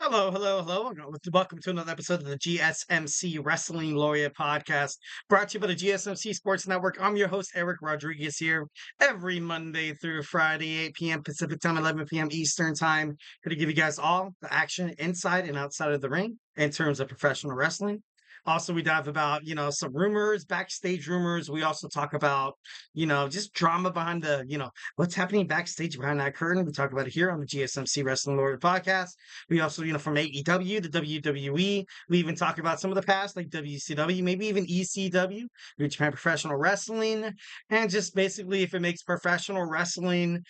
Hello, hello, hello. Welcome to another episode of the GSMC Wrestling Laureate podcast, brought to you by the GSMC Sports Network. I'm your host, Eric Rodriguez, here every Monday through Friday, 8 p.m. Pacific Time, 11 p.m. Eastern Time, here to give you guys all the action inside and outside of the ring in terms of professional wrestling. Also, we dive about, some rumors, backstage rumors. We also talk about, just drama behind what's happening backstage behind that curtain. We talk about it here on the GSMC Wrestling Laureate podcast. We also, from AEW to WWE, we even talk about some of the past, like WCW, maybe even ECW, New Japan Professional Wrestling, and just basically if it makes professional wrestling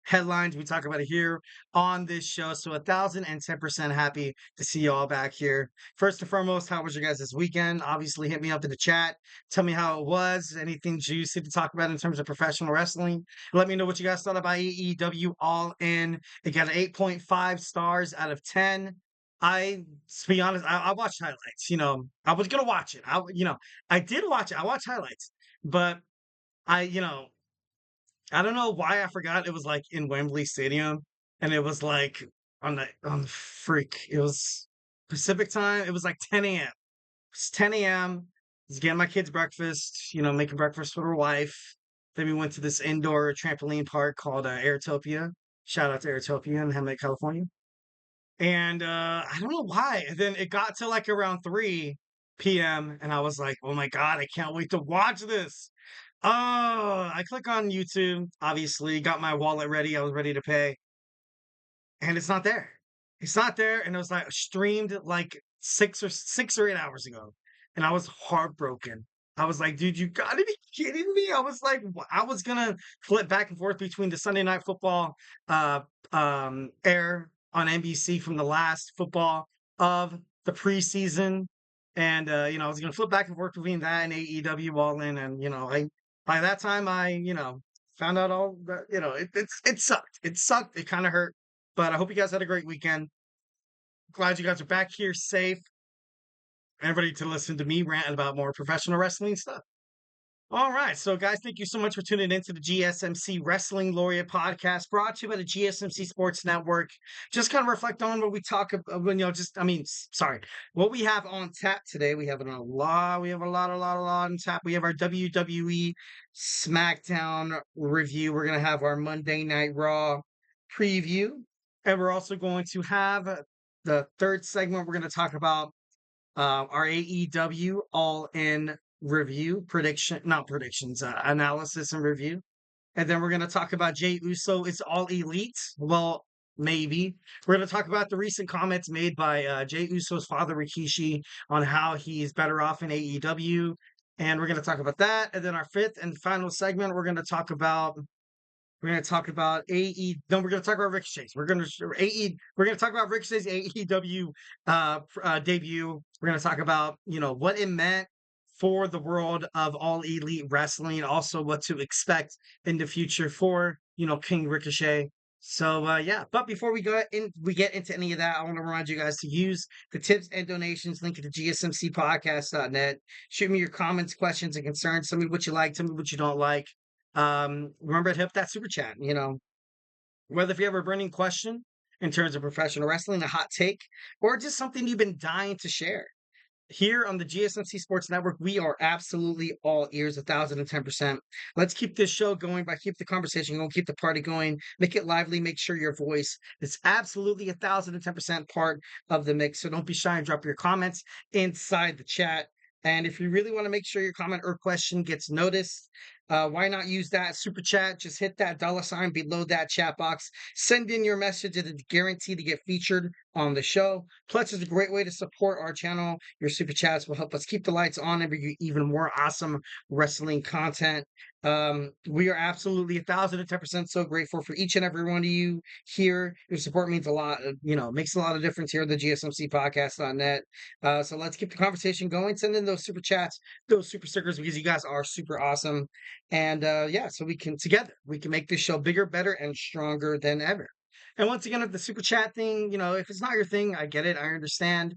headlines, we talk about it here on this show. So 1,010% happy to see you all back here. First and foremost, how was your guys this weekend? Obviously, hit me up in the chat. Tell me how it was. Anything juicy to talk about in terms of professional wrestling? Let me know what you guys thought about AEW All In. It got an 8.5 stars out of 10. To be honest, I watched highlights. I was gonna watch it. I did watch it. I watched highlights, but I, you know, I don't know why I forgot it was like in Wembley Stadium, and it was like on the freak. It was Pacific time. It was like 10 a.m. It's 10 a.m. I was getting my kids breakfast. Making breakfast for her wife. Then we went to this indoor trampoline park called Airtopia. Shout out to Airtopia in Hamlet, California. And I don't know why. And then it got to like around 3 p.m. and I was like, oh my God, I can't wait to watch this. Oh, I click on YouTube, obviously, got my wallet ready. I was ready to pay, and it's not there. It's not there. And it was like streamed like 6 or 8 hours ago. And I was heartbroken. I was like, dude, you gotta be kidding me. I was like, I was gonna flip back and forth between the Sunday night football uh air on NBC from the last football of the preseason. And I was gonna flip back and forth between that and AEW All In. And I by that time I, found out all that, it sucked. It sucked. It kind of hurt. But I hope you guys had a great weekend. Glad you guys are back here safe and ready to listen to me rant about more professional wrestling stuff. All right. So, guys, thank you so much for tuning into the GSMC Wrestling Laureate podcast brought to you by the GSMC Sports Network. Just kind of reflect on what we talk about sorry, what we have on tap today. We have a lot on tap. We have our WWE Smackdown review. We're going to have our Monday Night Raw preview. And we're also going to have the third segment. We're going to talk about our AEW All In review, not predictions, analysis and review. And then we're going to talk about Jey Uso is all elite. Well, maybe. We're going to talk about the recent comments made by Jey Uso's father, Rikishi, on how he's better off in AEW. And we're going to talk about that. And then our fifth and final segment, we're going to talk about AE. No, we're going to talk about Ricochet's. We're going to talk about Ricochet's AEW debut. We're going to talk about what it meant for the world of all elite wrestling. Also, what to expect in the future for King Ricochet. So yeah, but before we get into any of that, I want to remind you guys to use the tips and donations link at the GSMCpodcast.net. Shoot me your comments, questions, and concerns. Tell me what you like. Tell me what you don't like. Remember to hit that super chat. Whether if you have a burning question in terms of professional wrestling, a hot take, or just something you've been dying to share. Here on the GSMC Sports Network, we are absolutely all ears, 1,010%. Let's keep this show going by keep the conversation going, keep the party going, make it lively, make sure your voice is absolutely 1,010% part of the mix. So don't be shy and drop your comments inside the chat. And if you really want to make sure your comment or question gets noticed, why not use that super chat? Just hit that $ below that chat box. Send in your message and it's guaranteed to get featured on the show. Plus, it's a great way to support our channel. Your super chats will help us keep the lights on and bring you even more awesome wrestling content. We are absolutely 1,010% so grateful for each and every one of you here. Your support means a lot. Makes a lot of difference here at the GSMCpodcast.net. So let's keep the conversation going. Send in those super chats, those super stickers, because you guys are super awesome. And so we can make this show bigger, better, and stronger than ever. And once again, with the super chat thing, if it's not your thing, I get it. I understand.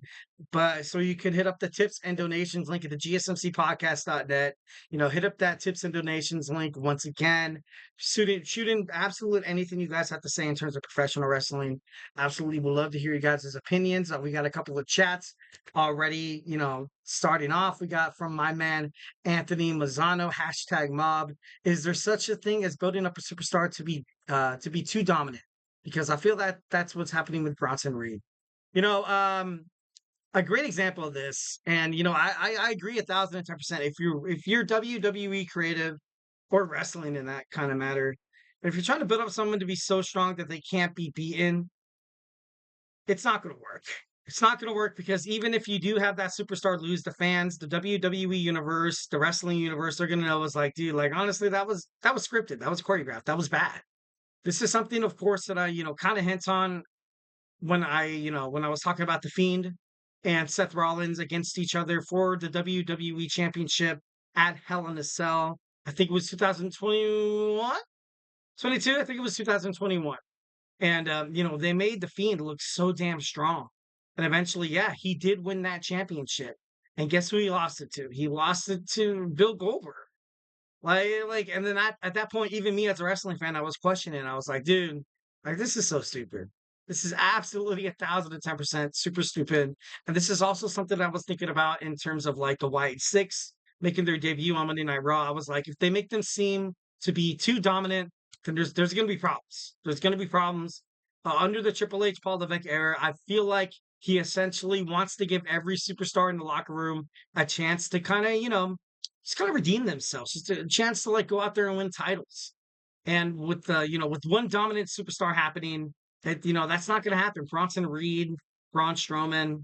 But so you could hit up the tips and donations link at the GSMCpodcast.net. Hit up that tips and donations link once again. Shoot in absolute anything you guys have to say in terms of professional wrestling. Absolutely would love to hear you guys' opinions. We got a couple of chats already, starting off. We got from my man Anthony Mazzano, #mob. Is there such a thing as building up a superstar to be too dominant? Because I feel that that's what's happening with Bronson Reed. You know, um, a great example of this, and I agree 1,010%. If you're WWE creative or wrestling in that kind of matter, if you're trying to build up someone to be so strong that they can't be beaten, it's not going to work. It's not going to work because even if you do have that superstar lose, the fans, the WWE universe, the wrestling universe, they're going to know it's like, dude, like honestly, that was scripted, that was choreographed, that was bad. This is something, of course, that I kind of hint on when I was talking about the Fiend and Seth Rollins against each other for the WWE Championship at Hell in a Cell. I think it was 2021, 22. I think it was 2021. And they made the Fiend look so damn strong. And eventually, yeah, he did win that championship. And guess who he lost it to? He lost it to Bill Goldberg. And then at that point, even me as a wrestling fan, I was questioning. I was like, dude, like this is so stupid. This is absolutely 1,010% super stupid. And this is also something I was thinking about in terms of like the White Six making their debut on Monday Night Raw. I was like, if they make them seem to be too dominant, then there's going to be problems. There's going to be problems under the Triple H Paul Levesque era. I feel like he essentially wants to give every superstar in the locker room a chance to kind of just kind of redeem themselves, just a chance to like go out there and win titles. And with one dominant superstar happening, that's not going to happen. Bronson Reed, Braun Strowman,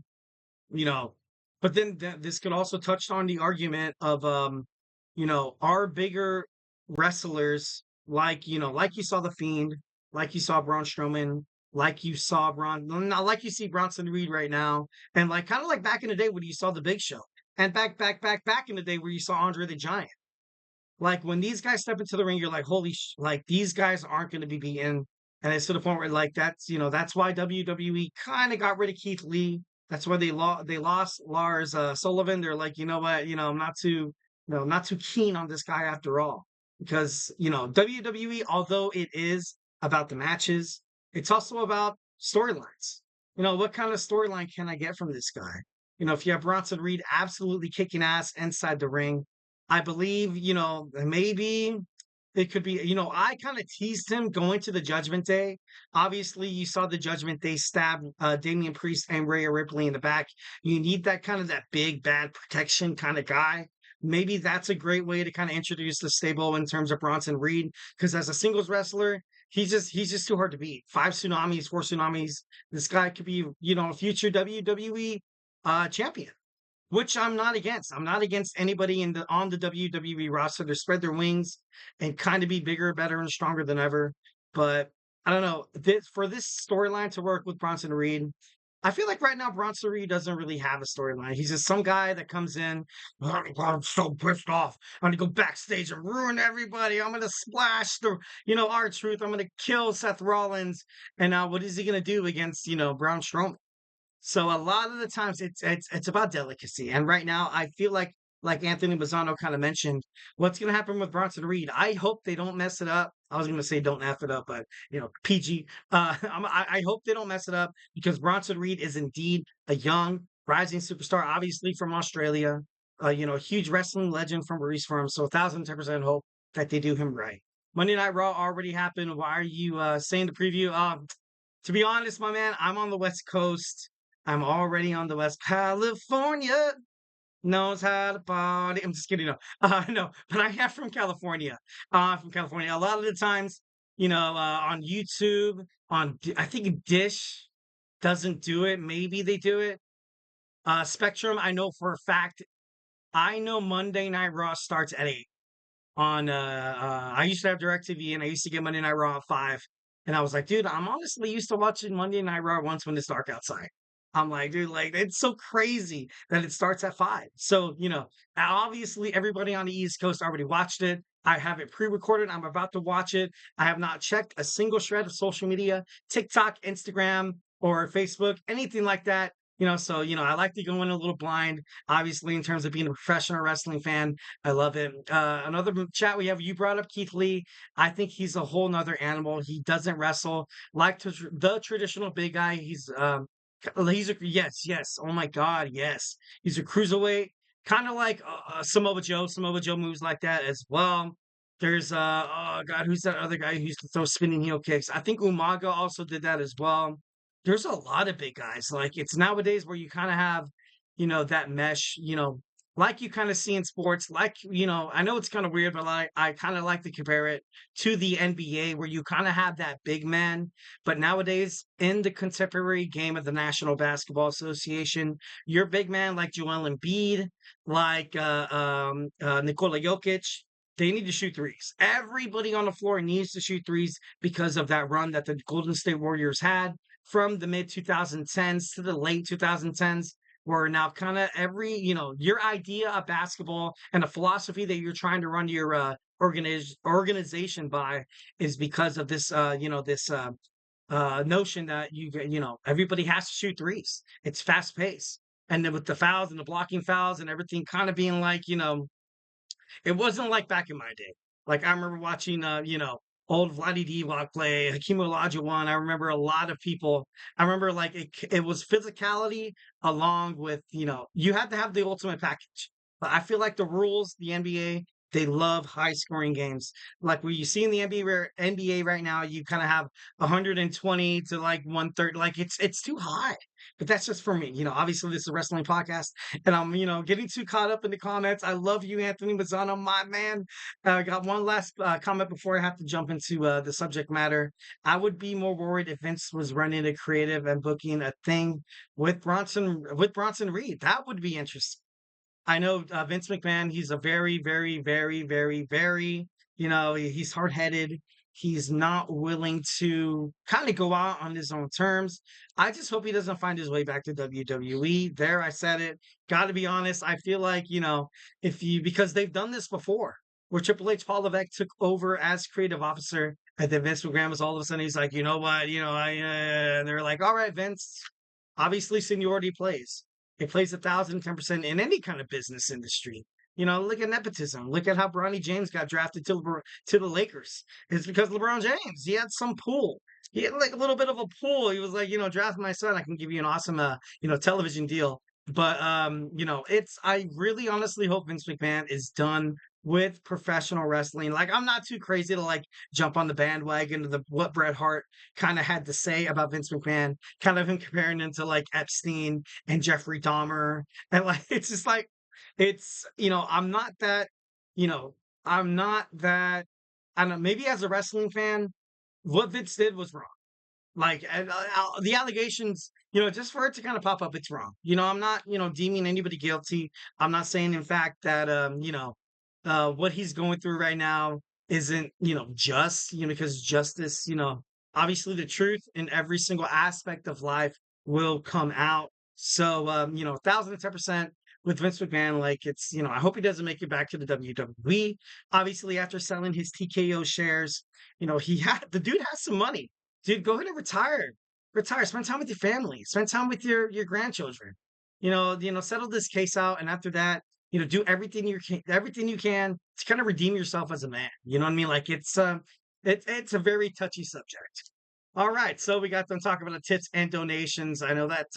you know. But then this could also touch on the argument of are bigger wrestlers like you saw the Fiend, like you saw Braun Strowman, like you saw not like you see Bronson Reed right now, and like kind of like back in the day when you saw the Big Show, and back in the day where you saw Andre the Giant. Like when these guys step into the ring, you're like, like these guys aren't going to be beaten. And it's to the point where like that's why WWE kind of got rid of Keith Lee. That's why they lost Lars Sullivan. They're like, you know what, I'm not too keen on this guy after all. Because WWE, although it is about the matches, it's also about storylines. What kind of storyline can I get from this guy? If you have Bronson Reed absolutely kicking ass inside the ring, I believe, maybe it could be, I kind of teased him going to the Judgment Day. Obviously, you saw the Judgment Day stab Damian Priest and Rhea Ripley in the back. You need that kind of that big, bad protection kind of guy. Maybe that's a great way to kind of introduce the stable in terms of Bronson Reed, because as a singles wrestler, he's just too hard to beat. 5 tsunamis, 4 tsunamis. This guy could be, a future WWE champion, which I'm not against. I'm not against anybody on the WWE roster to spread their wings and kind of be bigger, better, and stronger than ever. But I don't know. For this storyline to work with Bronson Reed, I feel like right now Bronson Reed doesn't really have a storyline. He's just some guy that comes in. "Oh, I'm so pissed off. I'm gonna go backstage and ruin everybody. I'm gonna splash R-Truth. I'm gonna kill Seth Rollins. And now what is he gonna do against Braun Strowman? So a lot of the times it's about delicacy. And right now I feel like Anthony Mazzano kind of mentioned, what's going to happen with Bronson Reed. I hope they don't mess it up. I was going to say don't F it up, but PG. I hope they don't mess it up because Bronson Reed is indeed a young rising superstar, obviously from Australia. A huge wrestling legend from where he's from. So 1,010% hope that they do him right. Monday Night Raw already happened. Why are you saying the preview? To be honest, my man, I'm on the West Coast. I'm already on the West. California knows how to party. I'm just kidding. No, no, but I am from California. From California. A lot of the times, on YouTube, I think Dish doesn't do it. Maybe they do it. Spectrum, I know for a fact. I know Monday Night Raw starts at 8 on I used to have DirecTV and I used to get Monday Night Raw at 5. And I was like, dude, I'm honestly used to watching Monday Night Raw once when it's dark outside. I'm like, dude, like it's so crazy that it starts at 5. So, obviously everybody on the East Coast already watched it. I have it pre-recorded. I'm about to watch it. I have not checked a single shred of social media, TikTok, Instagram, or Facebook, anything like that. So I like to go in a little blind. Obviously, in terms of being a professional wrestling fan, I love it. Another chat we have. You brought up Keith Lee. I think he's a whole nother animal. He doesn't wrestle like the traditional big guy. He's a yes, yes. Oh my God, yes. He's a cruiserweight, kind of like Samoa Joe. Samoa Joe moves like that as well. There's oh God, who's that other guy who used to throw spinning heel kicks? I think Umaga also did that as well. There's a lot of big guys. Like it's nowadays where you kind of have, that mesh, like you kind of see in sports. Like, I know it's kind of weird, but I kind of like to compare it to the NBA where you kind of have that big man. But nowadays, in the contemporary game of the National Basketball Association, your big man like Joel Embiid, like Nikola Jokic, they need to shoot threes. Everybody on the floor needs to shoot threes because of that run that the Golden State Warriors had from the mid 2010s to the late 2010s, where now kind of your idea of basketball and the philosophy that you're trying to run your organization by is because of this, notion that everybody has to shoot threes. It's fast paced. And then with the fouls and the blocking fouls and everything kind of being like, it wasn't like back in my day. Like I remember watching, old Vladdy Divac play, Hakeem Olajuwon. I remember a lot of people. I remember like it was physicality along with you had to have the ultimate package. But I feel like the rules, the NBA, they love high scoring games. Like what you see in the NBA right now, you kind of have 120 to like 130. Like it's too high. But that's just for me. Obviously this is a wrestling podcast, and I'm getting too caught up in the comments. I love you, Anthony Mazzano, my man. I got one last comment before I have to jump into the subject matter. I would be more worried if Vince was running a creative and booking a thing with Bronson Reed. That would be interesting. I know Vince McMahon, he's a very, very, very, very, very, he's hard headed. He's not willing to kind of go out on his own terms. I just hope he doesn't find his way back to WWE. There, I said it. Got to be honest. I feel like, because they've done this before, where Triple H Paul Levesque took over as creative officer, and then Vince McMahon was all of a sudden, he's like, you know what, and they're like, all right, Vince, obviously seniority plays. It plays 1,010% in any kind of business industry. Look at nepotism. Look at how Bronny James got drafted to the Lakers. It's because LeBron James. He had some pull. He had like a little bit of a pull. He was like, draft my son. I can give you an awesome, television deal. But I really honestly hope Vince McMahon is done with professional wrestling. Like I'm not too crazy to like jump on the bandwagon of what Bret Hart kind of had to say about Vince McMahon, kind of him comparing him to like Epstein and Jeffrey Dahmer. And like it's just like I'm not that, you know, I'm not that I don't know, maybe as a wrestling fan, what Vince did was wrong. Like the allegations, just for it to kind of pop up, it's wrong. I'm not, deeming anybody guilty. I'm not saying, in fact, that what he's going through right now isn't, just, because justice, obviously the truth in every single aspect of life will come out. So, 1,010% with Vince McMahon, like it's, I hope he doesn't make it back to the WWE. Obviously, after selling his TKO shares, the dude has some money. Dude, go ahead and retire. Retire. Spend time with your family. Spend time with your grandchildren. Settle this case out, and after that, do everything you can to kind of redeem yourself as a man. You know what I mean? Like it's a very touchy subject. All right, so we got them talking about the tits and donations. I know that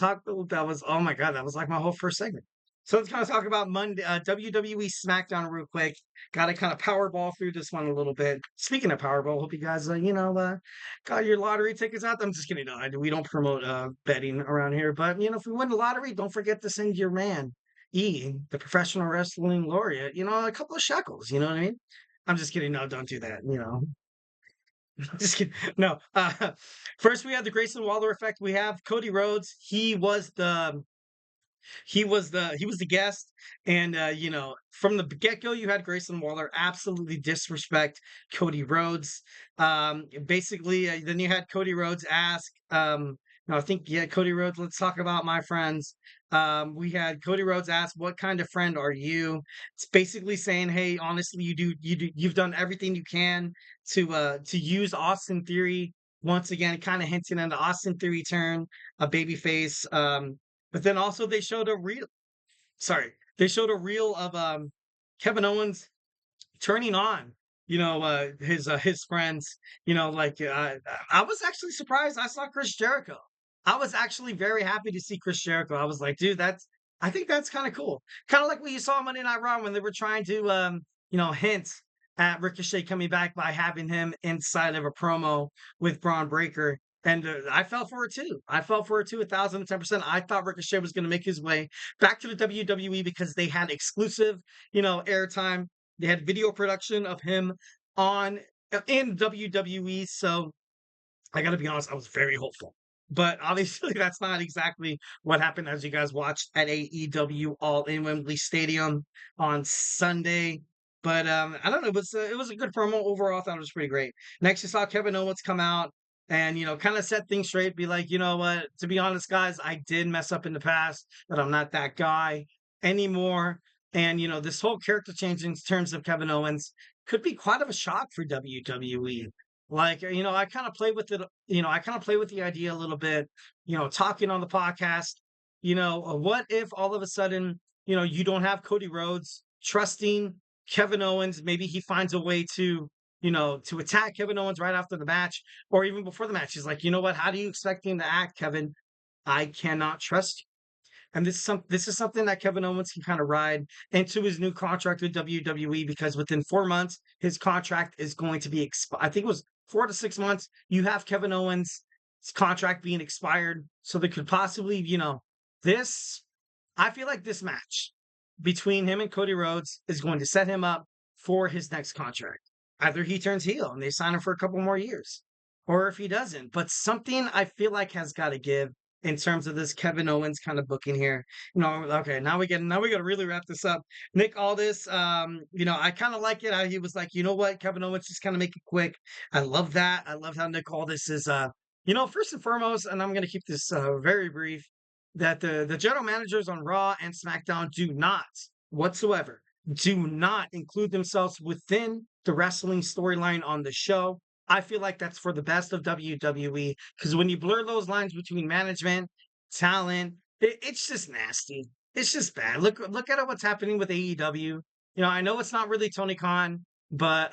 was oh my god, that was like my whole first segment. So let's kind of talk about Monday WWE Smackdown real quick. Got to kind of powerball through this one a little bit. Speaking of Powerball, hope you guys got your lottery tickets out. I'm just kidding. No, we don't promote betting around here, but if we win the lottery, don't forget to send your man the professional wrestling laureate. A couple of shekels. You know what I mean? I'm just kidding. No, don't do that. Just kidding. No. First, we have the Grayson Waller effect. We have Cody Rhodes. He was the guest, and from the get-go you had Grayson Waller absolutely disrespect Cody Rhodes. Basically, then you had Cody Rhodes ask I think, yeah, Cody Rhodes. Let's talk about my friends. We had Cody Rhodes ask, "What kind of friend are you?" It's basically saying, "Hey, honestly, you've done everything you can to use Austin Theory once again," kind of hinting at the Austin Theory turn, a babyface. But then also they showed a real, sorry, they showed a reel of Kevin Owens turning on, his friends, I was actually surprised I saw Chris Jericho. I was actually very happy to see Chris Jericho. I was like, dude, I think that's kind of cool. Kind of like what you saw on Monday Night Raw when they were trying to, hint at Ricochet coming back by having him inside of a promo with Braun Breaker. And I fell for it too. I fell for it too, 1,010%. I thought Ricochet was going to make his way back to the WWE because they had exclusive, airtime. They had video production of him on in WWE. So I got to be honest, I was very hopeful. But obviously, that's not exactly what happened as you guys watched at AEW All in Wembley Stadium on Sunday. But I don't know, it was a good promo overall. I thought it was pretty great. Next, you saw Kevin Owens come out and kind of set things straight. Be like, you know what? To be honest, guys, I did mess up in the past, but I'm not that guy anymore. And this whole character change in terms of Kevin Owens could be quite of a shock for WWE. Like, I kind of play with it, I kind of play with the idea a little bit, talking on the podcast, what if all of a sudden, you don't have Cody Rhodes trusting Kevin Owens, maybe he finds a way to attack Kevin Owens right after the match or even before the match. He's like, you know what? How do you expect him to act, Kevin? I cannot trust you. And this is something that Kevin Owens can kind of ride into his new contract with WWE because within 4 months his contract is going to be I think it was 4 to 6 months. You have Kevin Owens' contract being expired, so there could possibly, this. I feel like this match between him and Cody Rhodes is going to set him up for his next contract. Either he turns heel and they sign him for a couple more years, or if he doesn't. But something I feel like has got to give in terms of this Kevin Owens kind of booking here. Okay, now we got to really wrap this up. Nick Aldis, I kind of like it how he was like, you know what, Kevin Owens, just kind of make it quick. I love that. I love how Nick Aldis is, first and foremost, and I'm going to keep this very brief, that the general managers on Raw and SmackDown whatsoever do not include themselves within the wrestling storyline on the show. I feel like that's for the best of WWE because when you blur those lines between management, talent, it's just nasty. It's just bad. Look at what's happening with AEW. I know it's not really Tony Khan, but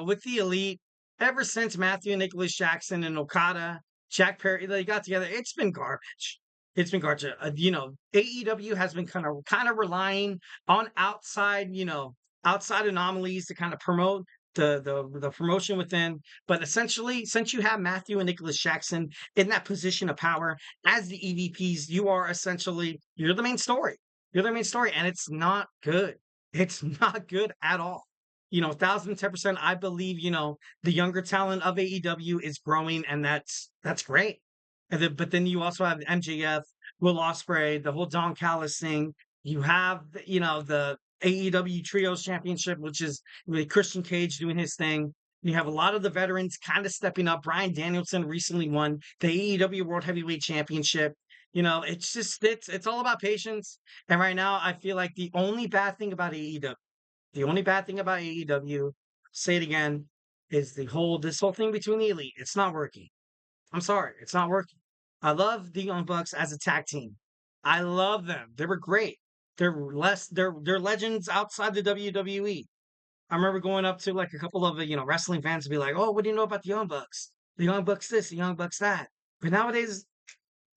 with the Elite, ever since Matthew and Nicholas Jackson and Okada, Jack Perry, they got together, it's been garbage. It's been garbage. AEW has been kind of relying on outside anomalies to kind of promote the promotion within. But essentially, since you have Matthew and Nicholas Jackson in that position of power as the EVPs, you're the main story. You're the main story, and it's not good. It's not good at all. 1,010%. I believe the younger talent of AEW is growing, and that's great. But then you also have MJF, Will Ospreay, the whole Don Callis thing. You have the AEW Trios Championship, which is really Christian Cage doing his thing. You have a lot of the veterans kind of stepping up. Bryan Danielson recently won the AEW World Heavyweight Championship. It's all about patience. And right now, I feel like the only bad thing about AEW, say it again, is this whole thing between the Elite. It's not working. I'm sorry, it's not working. I love the Young Bucks as a tag team. I love them. They were great. They're legends outside the WWE. I remember going up to like a couple of wrestling fans to be like, "Oh, what do you know about the Young Bucks? The Young Bucks this, the Young Bucks that." But nowadays,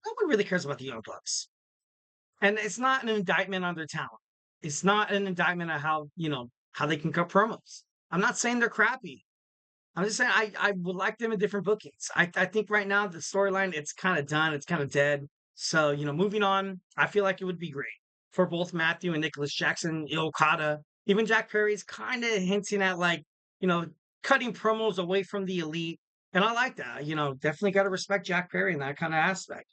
no one really cares about the Young Bucks. And it's not an indictment on their talent. It's not an indictment on how they can cut promos. I'm not saying they're crappy. I'm just saying I would like them in different bookings. I think right now the storyline it's kind of done. It's kind of dead. So moving on, I feel like it would be great for both Matthew and Nicholas Jackson, Okada, even Jack Perry's kind of hinting at cutting promos away from the Elite, and I like that. Definitely got to respect Jack Perry in that kind of aspect.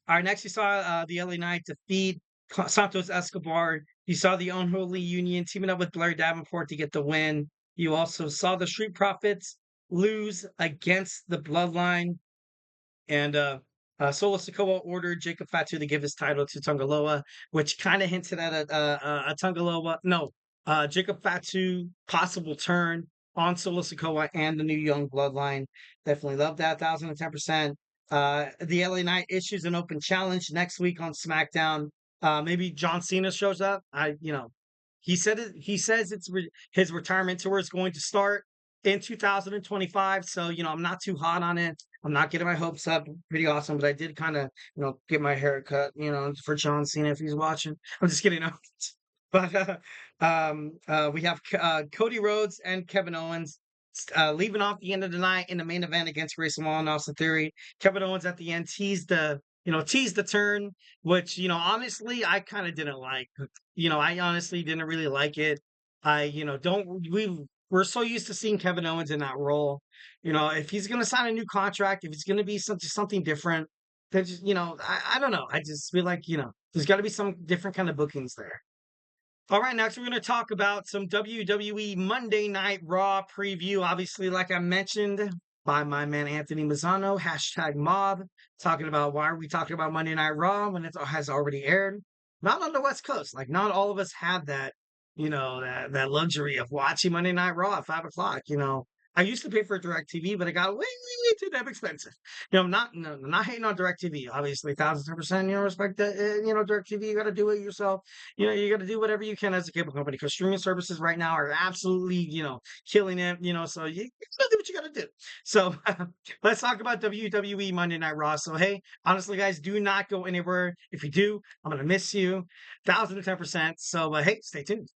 All right, next you saw the LA Knight defeat Santos Escobar. You saw the Unholy Union teaming up with Blair Davenport to get the win. You also saw the Street Profits lose against the Bloodline. And Solo Sikoa ordered Jacob Fatu to give his title to Tungaloa, which kind of hinted at a Tungaloa. No, Jacob Fatu possible turn on Solo Sikoa and the new Young Bloodline. Definitely love that. 1010%. The LA Knight issues an open challenge next week on SmackDown. Maybe John Cena shows up. He said it. He says his retirement tour is going to start in 2025. So I'm not too hot on it. I'm not getting my hopes up. Pretty awesome, but I did kind of get my hair cut. For John Cena if he's watching. I'm just kidding. No. But we have Cody Rhodes and Kevin Owens leaving off the end of the night in the main event against Grayson Waller and Austin Theory. Kevin Owens at the end teased the turn, which honestly I kind of didn't like. I honestly didn't really like it. I don't we're so used to seeing Kevin Owens in that role. If he's gonna sign a new contract, if it's gonna be something different, then just I don't know. I just feel like there's got to be some different kind of bookings there. All right, next we're going to talk about some WWE Monday Night Raw preview. Obviously, like I mentioned, by my man Anthony Mazzano, hashtag mob, talking about why are we talking about Monday Night Raw when it has already aired. Not on the West Coast. Like, not all of us have that, that luxury of watching Monday Night Raw at 5 o'clock. I used to pay for DirecTV, but it got way, way, way too damn expensive. I'm not no, not hating on DirecTV. Obviously, 1000%. Respect that. DirecTV. You got to do it yourself. You got to do whatever you can as a cable company because streaming services right now are absolutely, killing it. So you got to do what you got to do. So let's talk about WWE Monday Night Raw. So hey, honestly, guys, do not go anywhere. If you do, I'm gonna miss you, 1010%. So hey, stay tuned.